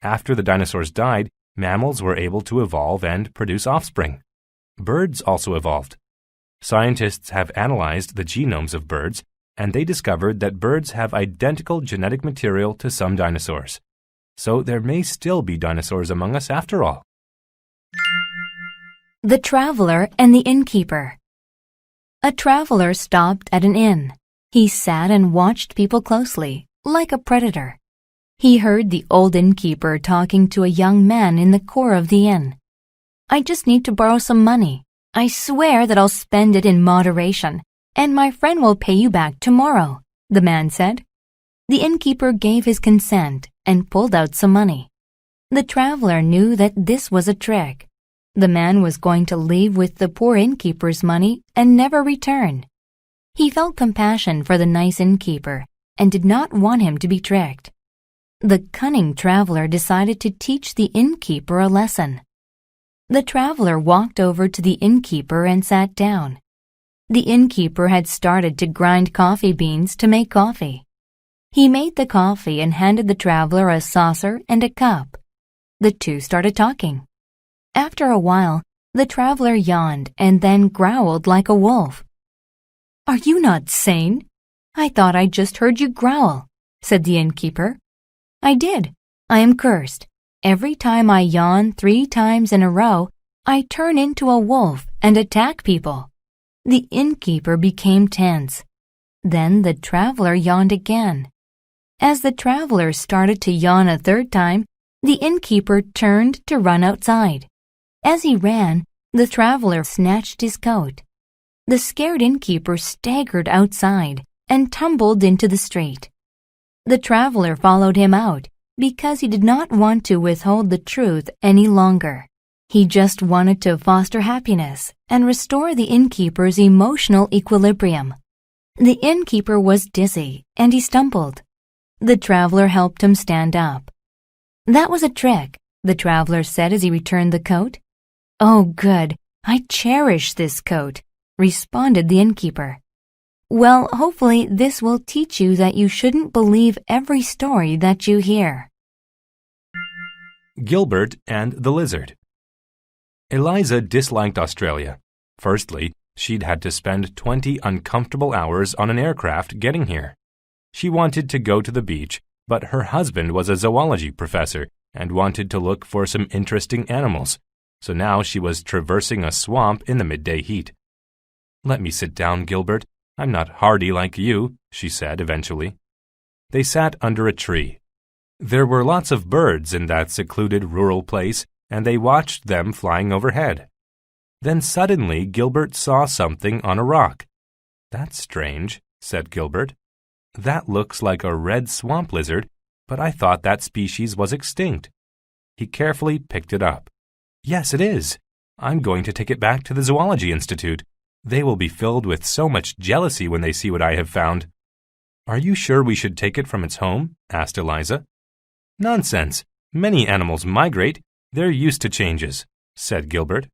Speaker 1: After the dinosaurs died, mammals were able to evolve and produce offspring. Birds also evolved. Scientists have analyzed the genomes of birds, and they discovered that birds have identical genetic material to some dinosaurs. So there may still be dinosaurs among us after all.
Speaker 2: The Traveler and the Innkeeper. A traveler stopped at an inn. He sat and watched people closely, like a predator. He heard the old innkeeper talking to a young man in the core of the inn. "I just need to borrow some money. I swear that I'll spend it in moderation, and my friend will pay you back tomorrow," the man said. The innkeeper gave his consent and pulled out some money. The traveler knew that this was a trick. The man was going to leave with the poor innkeeper's money and never return. He felt compassion for the nice innkeeper and did not want him to be tricked. The cunning traveler decided to teach the innkeeper a lesson. The traveler walked over to the innkeeper and sat down. The innkeeper had started to grind coffee beans to make coffee. He made the coffee and handed the traveler a saucer and a cup. The two started talking. After a while, the traveler yawned and then growled like a wolf. "Are you not sane? I thought I just heard you growl," said the innkeeper. "I did. I am cursed. Every time I yawn 3 times in a row, I turn into a wolf and attack people." The innkeeper became tense. Then the traveler yawned again. As the traveler started to yawn a 3rd time, the innkeeper turned to run outside. As he ran, the traveler snatched his coat. The scared innkeeper staggered outside and tumbled into the street. The traveler followed him out because he did not want to withhold the truth any longer. He just wanted to foster happiness and restore the innkeeper's emotional equilibrium. The innkeeper was dizzy and he stumbled. The traveler helped him stand up. "That was a trick," the traveler said as he returned the coat. "Oh, good. I cherish this coat," responded the innkeeper. "Well, hopefully this will teach you that you shouldn't believe every story that you hear."
Speaker 1: Gilbert and the Lizard. Eliza disliked Australia. Firstly, she'd had to spend 20 uncomfortable hours on an aircraft getting here. She wanted to go to the beach, but her husband was a zoology professor and wanted to look for some interesting animals. So now she was traversing a swamp in the midday heat. "Let me sit down, Gilbert. I'm not hardy like you," she said eventually. They sat under a tree. There were lots of birds in that secluded rural place, and they watched them flying overhead. Then suddenly Gilbert saw something on a rock. "That's strange," said Gilbert. "That looks like a red swamp lizard, but I thought that species was extinct." He carefully picked it up. "Yes, it is. I'm going to take it back to the Zoology Institute. They will be filled with so much jealousy when they see what I have found." "Are you sure we should take it from its home?" asked Eliza. "Nonsense. Many animals migrate. They're used to changes," said Gilbert.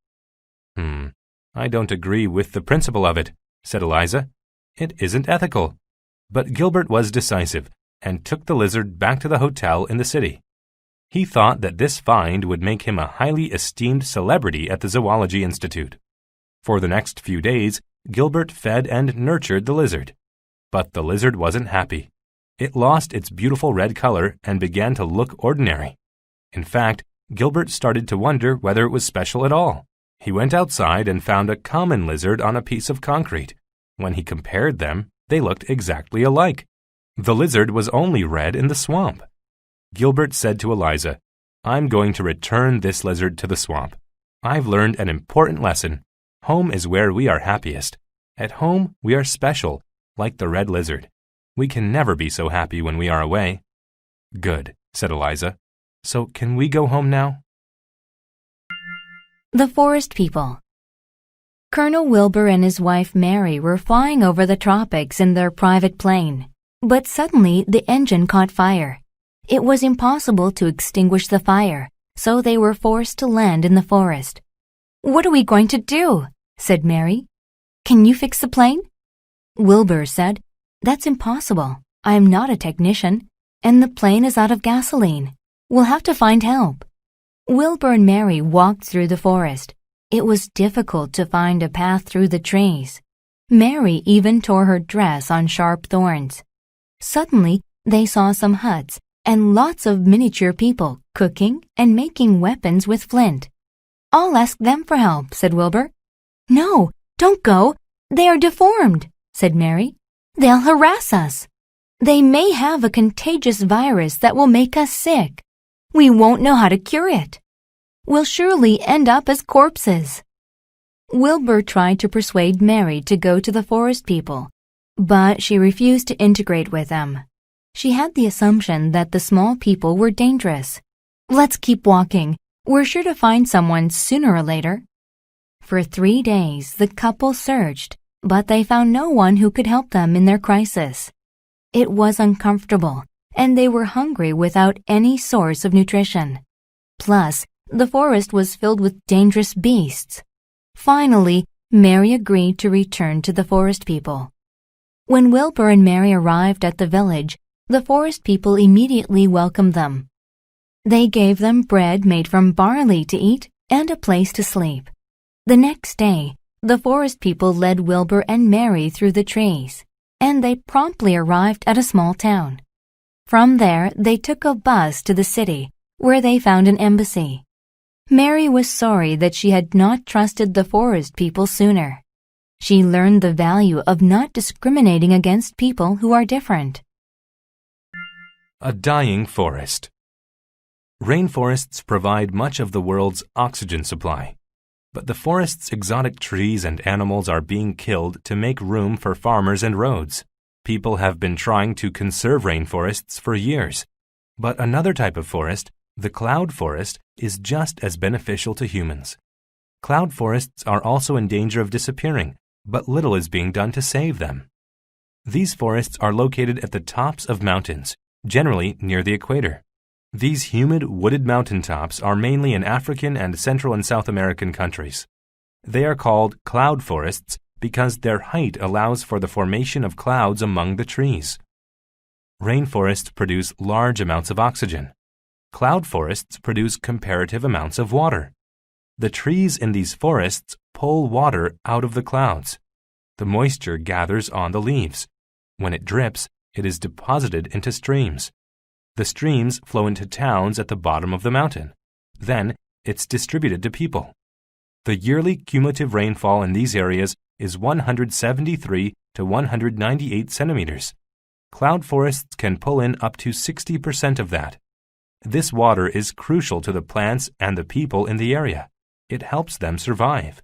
Speaker 1: I don't agree with the principle of it," said Eliza. "It isn't ethical." But Gilbert was decisive. and took the lizard back to the hotel in the city. He thought that this find would make him a highly esteemed celebrity at the Zoology Institute. For the next few days, Gilbert fed and nurtured the lizard. But the lizard wasn't happy. It lost its beautiful red color and began to look ordinary. In fact, Gilbert started to wonder whether it was special at all. He went outside and found a common lizard on a piece of concrete. When he compared them, they looked exactly alike. The lizard was only red in the swamp. Gilbert said to Eliza, "I'm going to return this lizard to the swamp. I've learned an important lesson. Home is where we are happiest. At home, we are special, like the red lizard. We can never be so happy when we are away." "Good," said Eliza. "So can we go home now?"
Speaker 2: The Forest People. Colonel Wilbur and his wife Mary were flying over the tropics in their private plane, but suddenly the engine caught fire. It was impossible to extinguish the fire, so they were forced to land in the forest. "What are we going to do?" said Mary. "Can you fix the plane?" Wilbur said, "That's impossible. I am not a technician, and the plane is out of gasoline. We'll have to find help." Wilbur and Mary walked through the forest. It was difficult to find a path through the trees. Mary even tore her dress on sharp thorns. Suddenly, they saw some huts and lots of miniature people cooking and making weapons with flint. "I'll ask them for help," said Wilbur. "No, don't go. They are deformed," said Mary. "They'll harass us. They may have a contagious virus that will make us sick. We won't know how to cure it. We'll surely end up as corpses." Wilbur tried to persuade Mary to go to the Forest People, but she refused to integrate with them. She had the assumption that the small people were dangerous. "Let's keep walking. We're sure to find someone sooner or later." For 3 days, the couple searched, but they found no one who could help them in their crisis. It was uncomfortable, and they were hungry without any source of nutrition. Plus, the forest was filled with dangerous beasts. Finally, Mary agreed to return to the Forest People. When Wilbur and Mary arrived at the village, the Forest People immediately welcomed them. They gave them bread made from barley to eat and a place to sleep. The next day, the Forest People led Wilbur and Mary through the trees, and they promptly arrived at a small town. From there, they took a bus to the city, where they found an embassy. Mary was sorry that she had not trusted the Forest People sooner. She learned the value of not discriminating against people who are different.
Speaker 1: A dying forest. Rainforests provide much of the world's oxygen supply, but the forest's exotic trees and animals are being killed to make room for farmers and roads. People have been trying to conserve rainforests for years, but another type of forest, the cloud forest, is just as beneficial to humans. Cloud forests are also in danger of disappearing, but little is being done to save them. These forests are located at the tops of mountains, generally near the equator. These humid, wooded mountaintops are mainly in African and Central and South American countries. They are called cloud forests because their height allows for the formation of clouds among the trees. Rainforests produce large amounts of oxygen. Cloud forests produce comparative amounts of water. The trees in these forests pull water out of the clouds. The moisture gathers on the leaves. When it drips, it is deposited into streams. The streams flow into towns at the bottom of the mountain. Then, it's distributed to people. The yearly cumulative rainfall in these areas is 173 to 198 centimeters. Cloud forests can pull in up to 60% of that. This water is crucial to the plants and the people in the area. It helps them survive.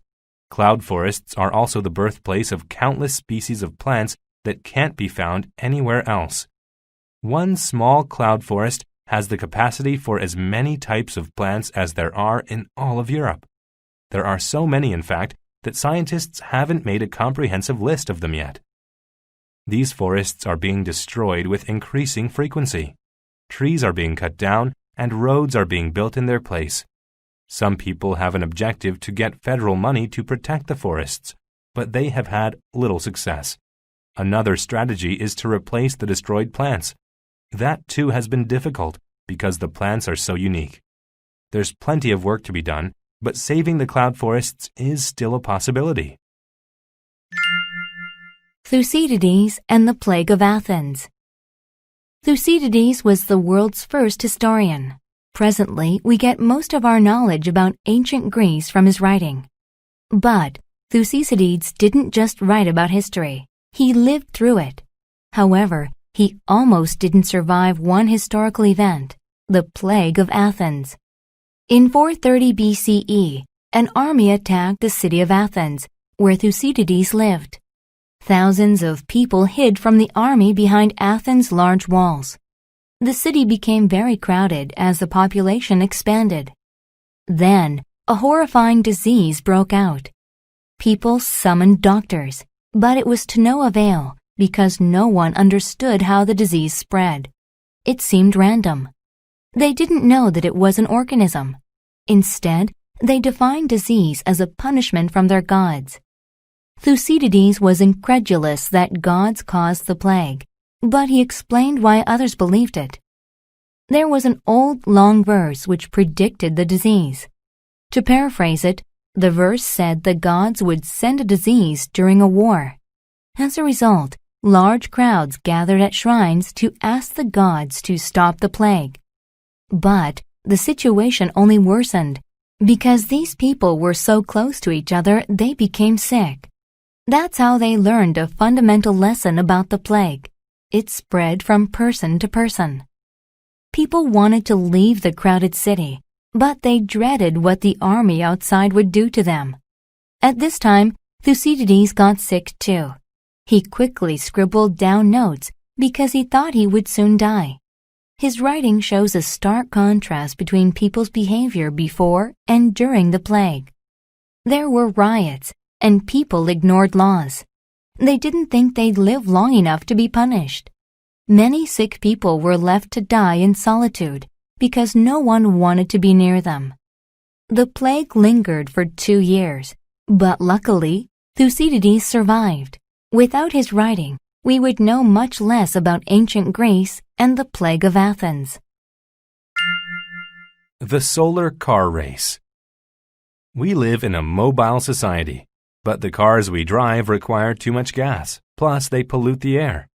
Speaker 1: Cloud forests are also the birthplace of countless species of plants that can't be found anywhere else. One small cloud forest has the capacity for as many types of plants as there are in all of Europe. There are so many, in fact, that scientists haven't made a comprehensive list of them yet. These forests are being destroyed with increasing frequency. Trees are being cut down and roads are being built in their place. Some people have an objective to get federal money to protect the forests, but they have had little success. Another strategy is to replace the destroyed plants. That too has been difficult because the plants are so unique. There's plenty of work to be done, but saving the cloud forests is still a possibility.
Speaker 2: Thucydides and the Plague of Athens. Thucydides was the world's first historian. Presently, we get most of our knowledge about ancient Greece from his writing. But Thucydides didn't just write about history. He lived through it. However, he almost didn't survive one historical event, the Plague of Athens. In 430 BCE, an army attacked the city of Athens, where Thucydides lived. Thousands of people hid from the army behind Athens' large walls. The city became very crowded as the population expanded. Then, a horrifying disease broke out. People summoned doctors, but it was to no avail because no one understood how the disease spread. It seemed random. They didn't know that it was an organism. Instead, they defined disease as a punishment from their gods. Thucydides was incredulous that gods caused the plague, but he explained why others believed it. There was an old, long verse which predicted the disease. To paraphrase it, the verse said the gods would send a disease during a war. As a result, large crowds gathered at shrines to ask the gods to stop the plague. But the situation only worsened. Because these people were so close to each other, they became sick. That's how they learned a fundamental lesson about the plague. It spread from person to person. People wanted to leave the crowded city, but they dreaded what the army outside would do to them. At this time, Thucydides got sick too. He quickly scribbled down notes because he thought he would soon die. His writing shows a stark contrast between people's behavior before and during the plague. There were riots, and people ignored laws. They didn't think they'd live long enough to be punished. Many sick people were left to die in solitude because no one wanted to be near them. The plague lingered for 2 years, but luckily, Thucydides survived. Without his writing, we would know much less about ancient Greece and the Plague of Athens.
Speaker 1: The solar car race. We live in a mobile society, but the cars we drive require too much gas, plus they pollute the air.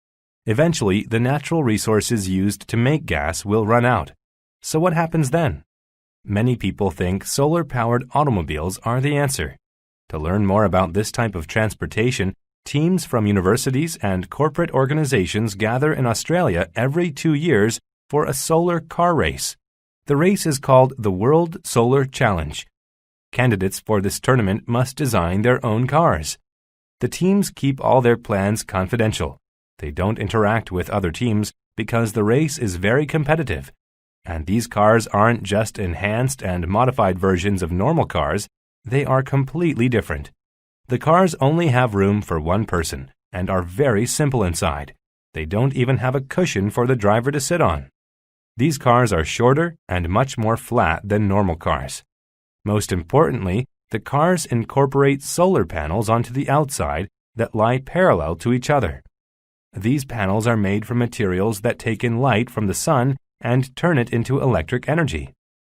Speaker 1: Eventually, the natural resources used to make gas will run out. So what happens then? Many people think solar-powered automobiles are the answer. To learn more about this type of transportation, teams from universities and corporate organizations gather in Australia every 2 years for a solar car race. The race is called the World Solar Challenge. Candidates for this tournament must design their own cars. The teams keep all their plans confidential. They don't interact with other teams because the race is very competitive. And these cars aren't just enhanced and modified versions of normal cars, they are completely different. The cars only have room for one person and are very simple inside. They don't even have a cushion for the driver to sit on. These cars are shorter and much more flat than normal cars. Most importantly, the cars incorporate solar panels onto the outside that lie parallel to each other. These panels are made from materials that take in light from the sun and turn it into electric energy.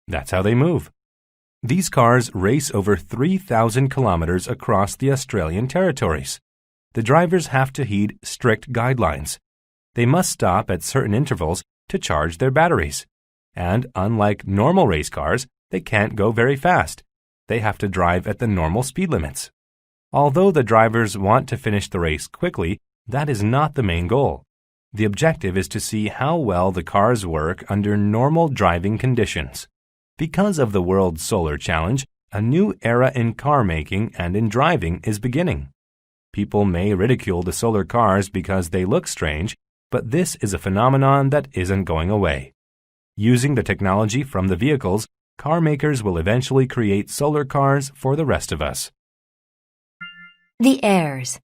Speaker 1: That's how they move. These cars race over 3,000 kilometers across the Australian territories. The drivers have to heed strict guidelines. They must stop at certain intervals to charge their batteries. And unlike normal race cars, they can't go very fast. They have to drive at the normal speed limits. Although the drivers want to finish the race quickly, that is not the main goal. The objective is to see how well the cars work under normal driving conditions. Because of the World Solar Challenge, a new era in car making and in driving is beginning. People may ridicule the solar cars because they look strange, but this is a phenomenon that isn't going away. Using the technology from the vehicles, car makers will eventually create solar cars for the rest of us.
Speaker 2: The heirs.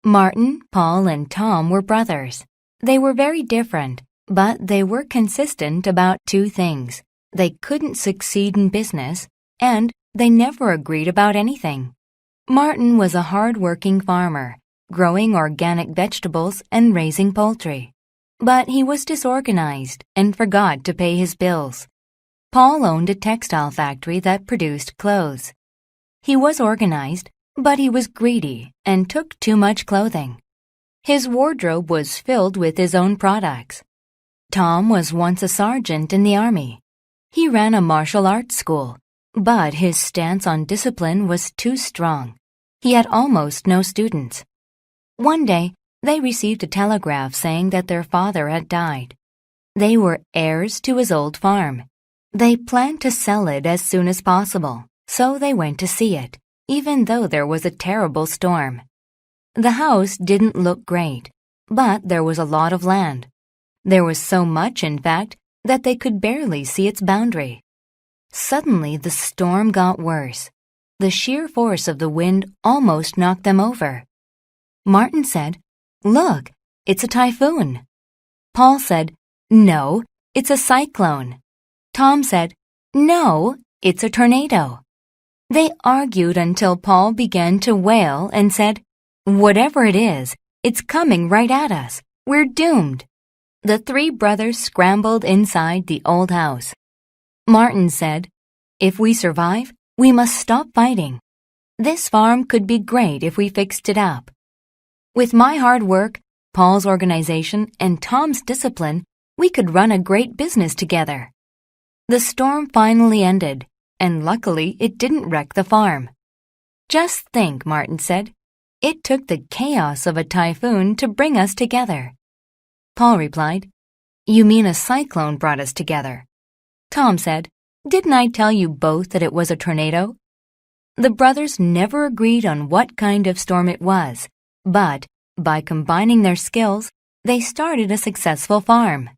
Speaker 2: Martin, Paul, and Tom were brothers. They were very different, but they were consistent about 2 things. They couldn't succeed in business, and they never agreed about anything. Martin was a hard-working farmer, growing organic vegetables and raising poultry. But he was disorganized and forgot to pay his bills. Paul owned a textile factory that produced clothes. He was organized, but he was greedy and took too much clothing. His wardrobe was filled with his own products. Tom was once a sergeant in the army. He ran a martial arts school, but his stance on discipline was too strong. He had almost no students. One day, they received a telegraph saying that their father had died. They were heirs to his old farm. They planned to sell it as soon as possible, so they went to see it, even though there was a terrible storm. The house didn't look great, but there was a lot of land. There was so much, in fact, that they could barely see its boundary. Suddenly, the storm got worse. The sheer force of the wind almost knocked them over. Martin said, "Look, it's a typhoon." Paul said, "No, it's a cyclone." Tom said, "No, it's a tornado." They argued until Paul began to wail and said, "Whatever it is, it's coming right at us. We're doomed." The three brothers scrambled inside the old house. Martin said, "If we survive, we must stop fighting. This farm could be great if we fixed it up. With my hard work, Paul's organization, and Tom's discipline, we could run a great business together." The storm finally ended, and luckily it didn't wreck the farm. "Just think," Martin said. "It took the chaos of a typhoon to bring us together." Paul replied, "You mean a cyclone brought us together?" Tom said, "Didn't I tell you both that it was a tornado?" The brothers never agreed on what kind of storm it was, but by combining their skills, they started a successful farm.